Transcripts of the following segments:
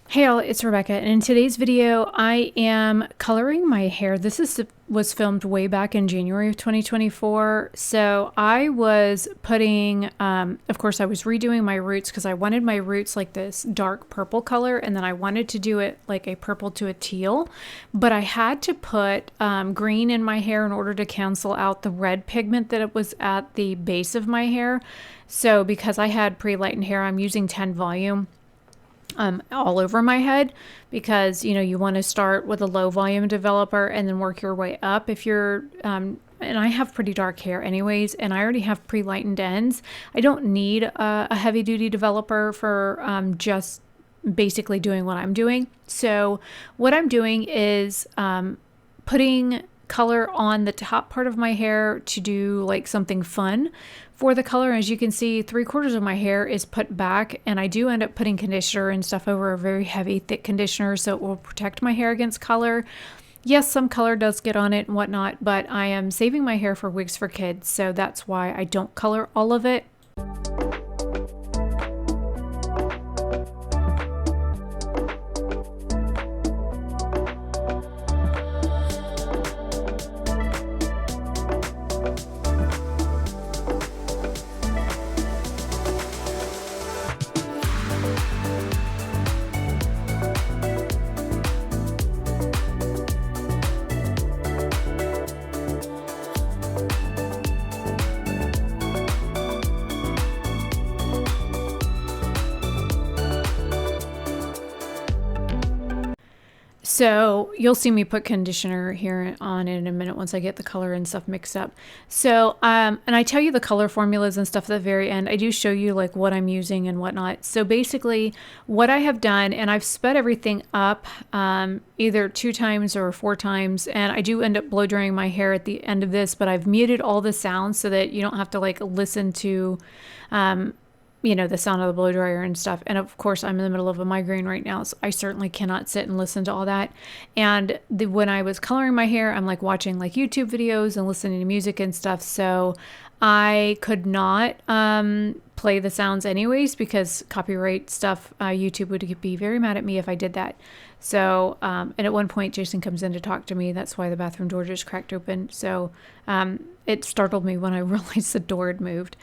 Hey all, it's Rebecca, and in today's video, I am coloring my hair. Was filmed way back in January of 2024. So I was putting, of course, I was redoing my roots because I wanted my roots like this dark purple color, and then I wanted to do it like a purple to a teal, but I had to put green in my hair in order to cancel out the red pigment that it was at the base of my hair. So because I had pre-lightened hair, I'm using 10 volume all over my head because you want to start with a low volume developer and then work your way up if you're and I have pretty dark hair anyways, and I already have pre-lightened ends. I don't need a heavy duty developer for just basically doing what I'm doing. So what I'm doing is putting color on the top part of my hair to do like something fun for the color. As you can see, 3/4 of my hair is put back, and I do end up putting conditioner and stuff over a very heavy, thick conditioner so it will protect my hair against color. Yes, some color does get on it and whatnot, but I am saving my hair for wigs for kids, so that's why I don't color all of it. So you'll see me put conditioner here on in a minute once I get the color and stuff mixed up. So, and I tell you the color formulas and stuff at the very end. I do show you like what I'm using and whatnot. So basically what I have done, and I've sped everything up either 2 times or 4 times. And I do end up blow drying my hair at the end of this, but I've muted all the sounds so that you don't have to like listen to, the sound of the blow dryer and stuff. And of course, I'm in the middle of a migraine right now, so I certainly cannot sit and listen to all that. And when I was coloring my hair, I'm like watching like YouTube videos and listening to music and stuff. So I could not play the sounds anyways because copyright stuff, YouTube would be very mad at me if I did that. So, and at one point Jason comes in to talk to me. That's why the bathroom door just cracked open. So it startled me when I realized the door had moved.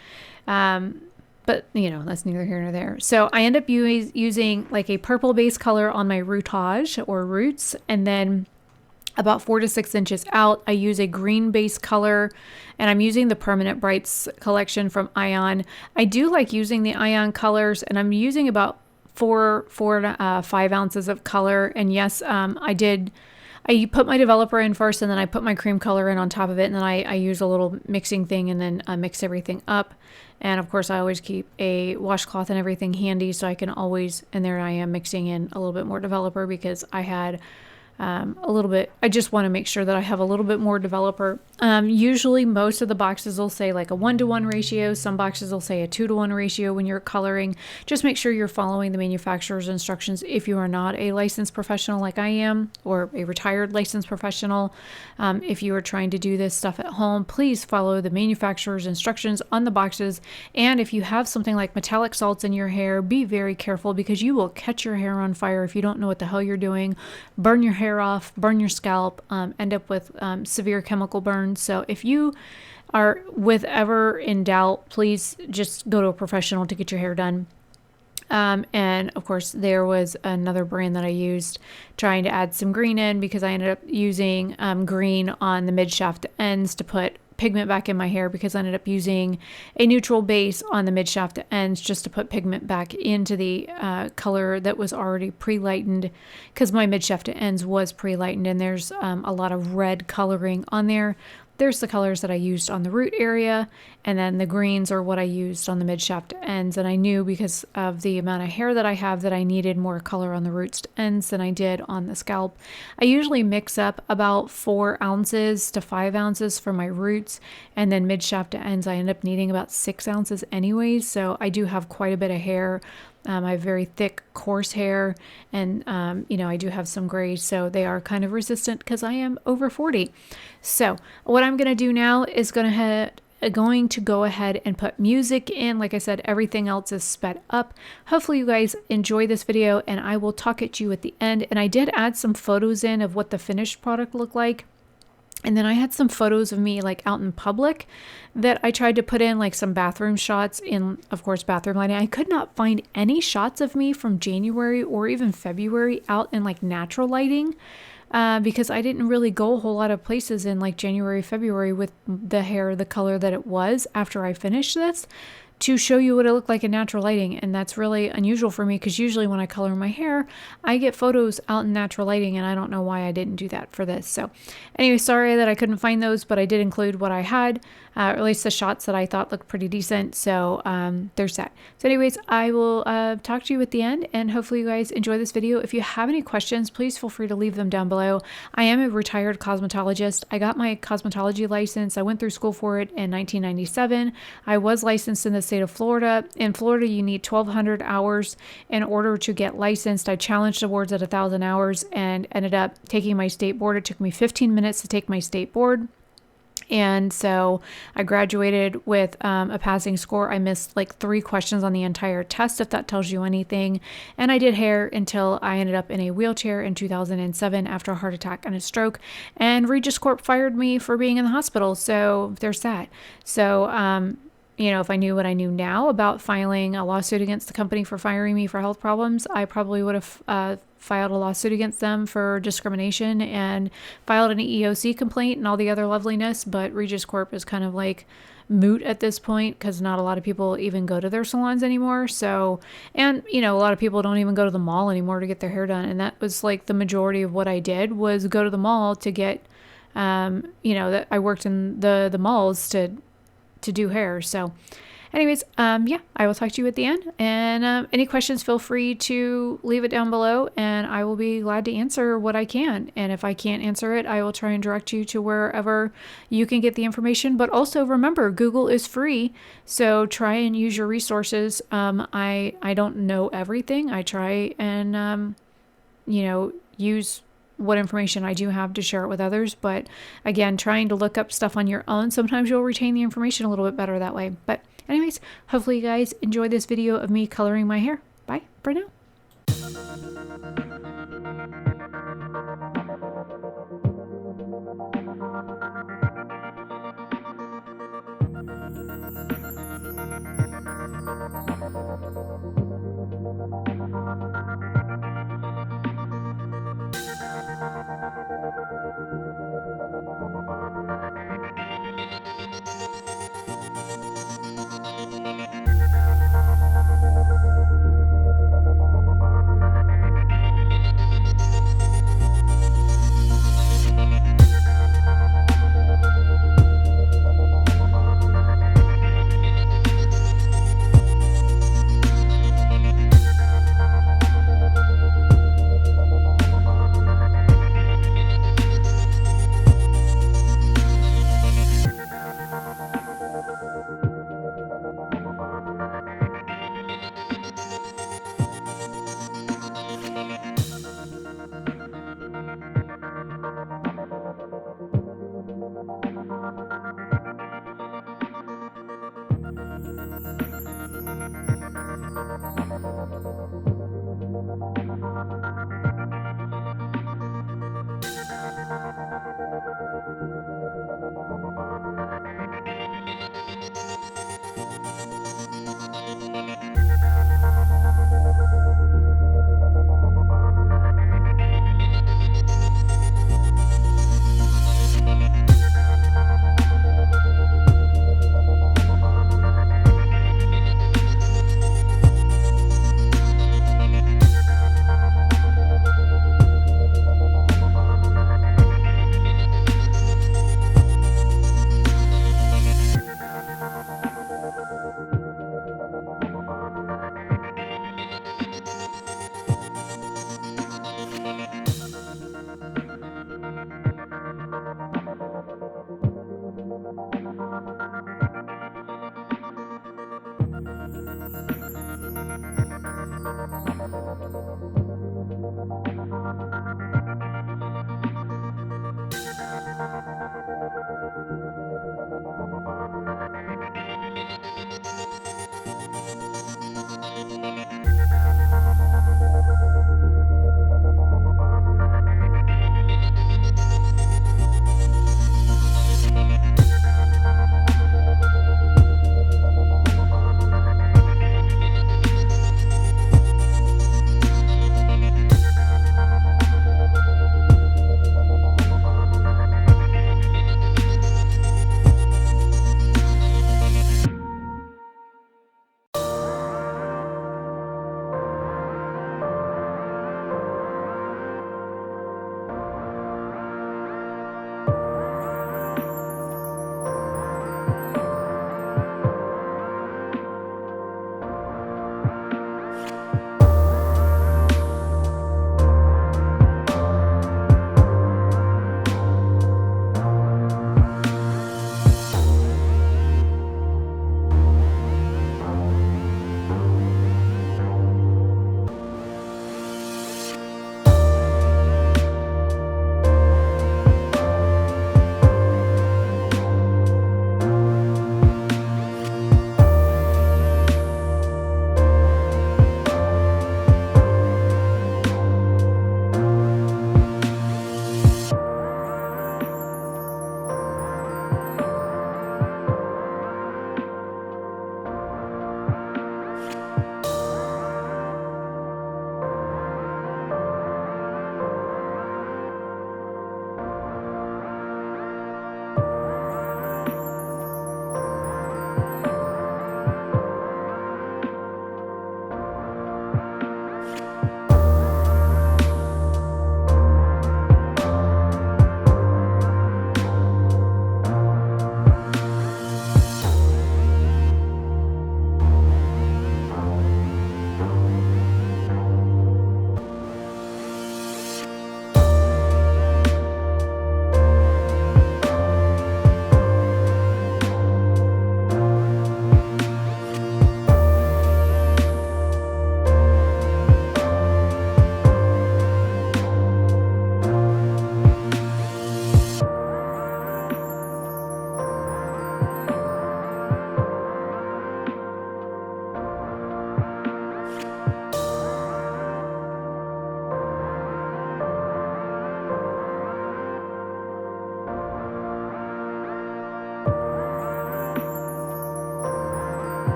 But, that's neither here nor there. So I end up using like a purple base color on my rootage or roots. And then about 4 to 6 inches out, I use a green base color. And I'm using the Permanent Brights collection from Ion. I do like using the Ion colors. And I'm using about 4 to 5 ounces of color. And yes, I put my developer in first, and then I put my cream color in on top of it, and then I use a little mixing thing and then mix everything up. And of course, I always keep a washcloth and everything handy so I can always, and there I am mixing in a little bit more developer because I had a little bit, I just want to make sure that I have a little bit more developer. Usually most of the boxes will say like a 1-to-1 ratio. Some boxes will say a 2-to-1 ratio when you're coloring. Just make sure you're following the manufacturer's instructions if you are not a licensed professional like I am, or a retired licensed professional. If you are trying to do this stuff at home, please follow the manufacturer's instructions on the boxes. And if you have something like metallic salts in your hair, be very careful because you will catch your hair on fire if you don't know what the hell you're doing. Burn your hair off, burn your scalp, end up with severe chemical burns. So if you are ever in doubt, please just go to a professional to get your hair done. And of course, there was another brand that I used trying to add some green in because I ended up using green on the mid shaft ends to put pigment back in my hair because I ended up using a neutral base on the mid shaft ends just to put pigment back into the color that was already pre-lightened because my mid shaft ends was pre-lightened, and there's a lot of red coloring on there. There's the colors that I used on the root area, and then the greens are what I used on the mid shaft ends. And I knew because of the amount of hair that I have that I needed more color on the roots ends than I did on the scalp. I usually mix up about 4 ounces to 5 ounces for my roots, and then mid shaft ends I end up needing about 6 ounces anyways. So I do have quite a bit of hair. I have very thick, coarse hair, and, I do have some grays, so they are kind of resistant because I am over 40. So what I'm going to do now is going to going to go ahead and put music in. Like I said, everything else is sped up. Hopefully you guys enjoy this video, and I will talk at you at the end. And I did add some photos in of what the finished product looked like. And then I had some photos of me like out in public that I tried to put in, like some bathroom shots in, of course, bathroom lighting. I could not find any shots of me from January or even February out in like natural lighting. Because I didn't really go a whole lot of places in like January, February with the hair the color that it was after I finished this, to show you what it looked like in natural lighting. And that's really unusual for me, because usually when I color my hair, I get photos out in natural lighting, and I don't know why I didn't do that for this. So anyway, sorry that I couldn't find those, but I did include what I had, or at least the shots that I thought looked pretty decent. So there's that. So anyways, I will talk to you at the end, and hopefully you guys enjoy this video. If you have any questions, please feel free to leave them down below. I am a retired cosmetologist. I got my cosmetology license. I went through school for it in 1997. I was licensed in the state of Florida. In Florida, you need 1,200 hours in order to get licensed. I challenged the boards at 1,000 hours and ended up taking my state board. It took me 15 minutes to take my state board. And so I graduated with a passing score. I missed like 3 questions on the entire test, if that tells you anything. And I did hair until I ended up in a wheelchair in 2007 after a heart attack and a stroke. And Regis Corp fired me for being in the hospital. So there's that. So, you know, if I knew what I knew now about filing a lawsuit against the company for firing me for health problems, I probably would have filed a lawsuit against them for discrimination and filed an EEOC complaint and all the other loveliness. But Regis Corp is kind of like moot at this point, because not a lot of people even go to their salons anymore. So, and you know, a lot of people don't even go to the mall anymore to get their hair done. And that was like the majority of what I did, was go to the mall to get, you know, that I worked in the malls to do hair. So anyways, yeah, I will talk to you at the end, and any questions, feel free to leave it down below, and I will be glad to answer what I can. And if I can't answer it, I will try and direct you to wherever you can get the information. But also remember, Google is free, so try and use your resources. I don't know everything. I try and you know, use what information I do have to share it with others. But again, trying to look up stuff on your own, sometimes you'll retain the information a little bit better that way. But anyways, hopefully you guys enjoy this video of me coloring my hair. Bye for now.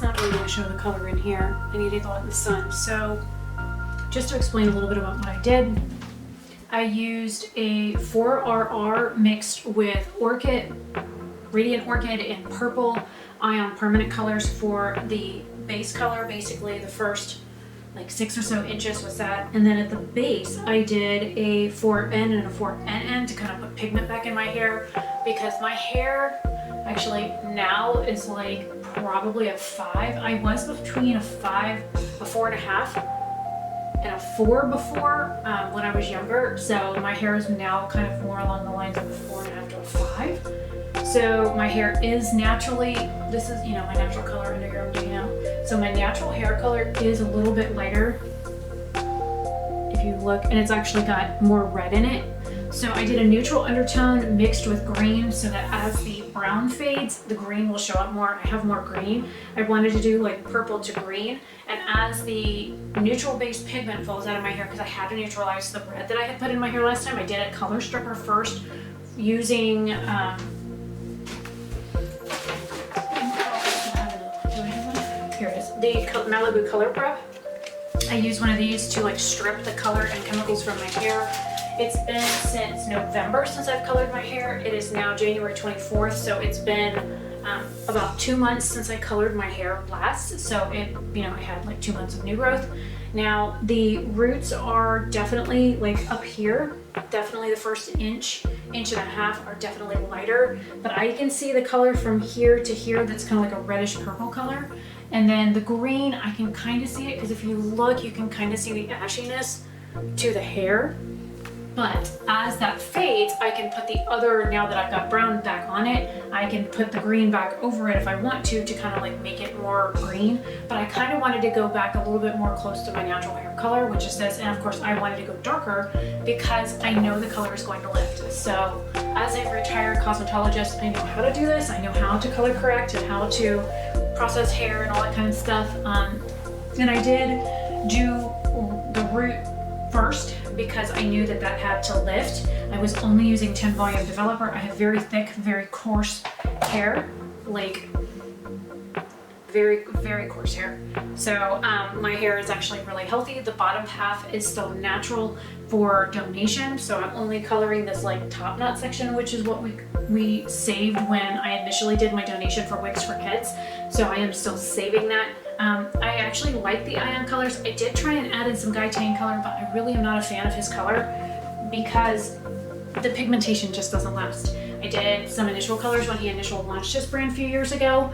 it's not really going to show the color in here. I need to go out in the sun. So just to explain a little bit about what I did, I used a 4RR mixed with Orchid, Radiant Orchid, and Purple Ion Permanent colors for the base color. Basically the first like 6 or so inches was that, and then at the base I did a 4N and a 4NN to kind of put pigment back in my hair, because my hair actually now is like probably a 5. I was between a 5, a 4.5 and a 4 before when I was younger, so my hair is now kind of more along the lines of a 4.5 to a 5. So my hair is naturally, this is, you know, my natural color under here I'm doing now. So my natural hair color is a little bit lighter if you look, and it's actually got more red in it. So I did a neutral undertone mixed with green so that as the brown fades, the green will show up more. I have more green. I wanted to do like purple to green, and as the neutral base pigment falls out of my hair, because I had to neutralize the red that I had put in my hair last time, I did a color stripper first using here it is, the Malibu Color Prep. I used one of these to like strip the color and chemicals from my hair. It's been since November since I've colored my hair. It is now January 24th, so it's been about 2 months since I colored my hair last. So it, you know, I had like 2 months of new growth. Now the roots are definitely like up here. Definitely the first inch and a half are definitely lighter, but I can see the color from here to here that's kind of like a reddish purple color. And then the green, I can kind of see it because if you look, you can kind of see the ashiness to the hair. But as that fades, I can put the other, now that I've got brown back on it, I can put the green back over it if I want to kind of like make it more green. But I kind of wanted to go back a little bit more close to my natural hair color, which is this. And of course I wanted to go darker because I know the color is going to lift. So as a retired cosmetologist, I know how to do this. I know how to color correct and how to process hair and all that kind of stuff. And I did do the root first because I knew that that had to lift. I was only using 10 volume developer. I have very thick, very coarse hair, like very, very coarse hair. So my hair is actually really healthy. The bottom half is still natural for donation. So I'm only coloring this like top knot section, which is what we saved when I initially did my donation for wigs for kids. So I am still saving that. I actually like the ion colors. I did try and add in some Guy Tang color, but I really am not a fan of his color because the pigmentation just doesn't last. I did some initial colors when he initially launched his brand a few years ago,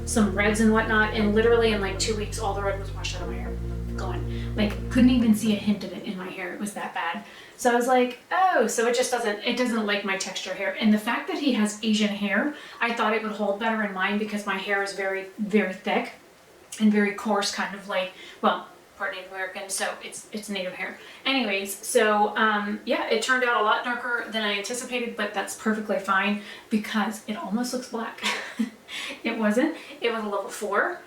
some reds and whatnot, and literally in like 2 weeks, all the red was washed out of my hair, gone. Like couldn't even see a hint of it in my hair. It was that bad. So I was like, oh, so it doesn't like my texture hair. And the fact that he has Asian hair, I thought it would hold better in mine because my hair is very, very thick and very coarse, kind of like, well, part Native American, so it's native hair. Anyways, so yeah, it turned out a lot darker than I anticipated, but that's perfectly fine because it almost looks black. It wasn't. It was a level 4,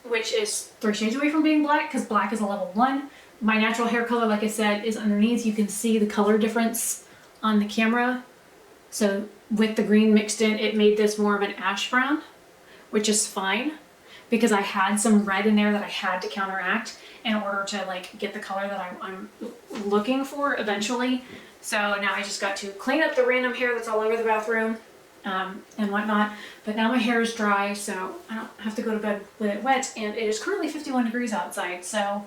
which is 3 shades away from being black because black is a level 1. My natural hair color, like I said, is underneath. You can see the color difference on the camera. So with the green mixed in, it made this more of an ash brown, which is fine, because I had some red in there that I had to counteract in order to like get the color that I'm looking for eventually. So now I just got to clean up the random hair that's all over the bathroom and whatnot. But now my hair is dry, so I don't have to go to bed with it wet. And it is currently 51 degrees outside, so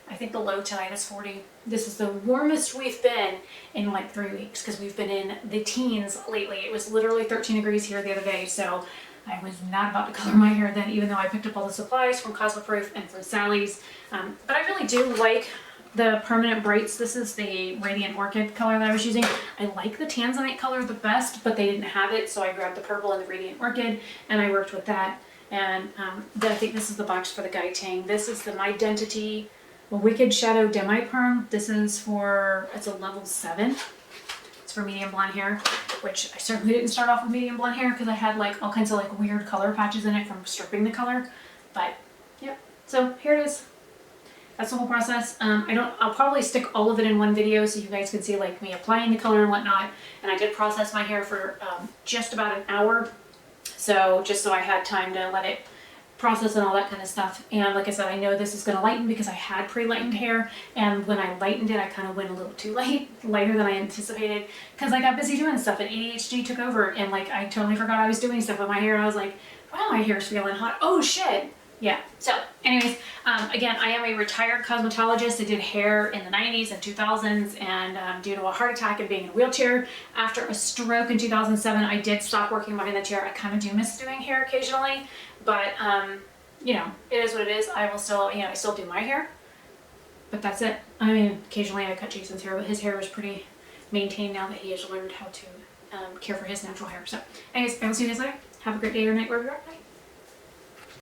I think the low tonight is 40. This is the warmest we've been in like 3 weeks because we've been in the teens lately. It was literally 13 degrees here the other day, so I was not about to color my hair then, even though I picked up all the supplies from Cosmoproof and from Sally's. But I really do like the permanent brights. This is the Radiant Orchid color that I was using. I like the Tanzanite color the best, but they didn't have it, so I grabbed the purple and the Radiant Orchid, and I worked with that. And I think this is the box for the Guy Tang. This is the My Identity Wicked Shadow Demi Perm. This is for, it's a level 7. It's for medium blonde hair, which I certainly didn't start off with medium blonde hair because I had like all kinds of like weird color patches in it from stripping the color. But yep, so here it is. That's the whole process. I'll probably stick all of it in one video so you guys can see like me applying the color and whatnot. And I did process my hair for just about an hour. So just so I had time to let it process and all that kind of stuff. And like I said, I know this is going to lighten because I had pre-lightened hair, and when I lightened it, I kind of went a little too lighter than I anticipated, because I got busy doing stuff and ADHD took over, and like I totally forgot I was doing stuff with my hair, and I was like, wow, my hair's feeling hot. Oh shit. Yeah. So anyways, again, I am a retired cosmetologist. I did hair in the 90s and 2000s, and due to a heart attack and being in a wheelchair after a stroke in 2007, I did stop working behind the chair. I kind of do miss doing hair occasionally, but you know, it is what it is. I will still, you know, I still do my hair, but that's it. I mean, occasionally I cut Jason's hair, but his hair is pretty maintained now that he has learned how to care for his natural hair. So anyways, I will see you guys later. Have a great day or night wherever you are. Bye.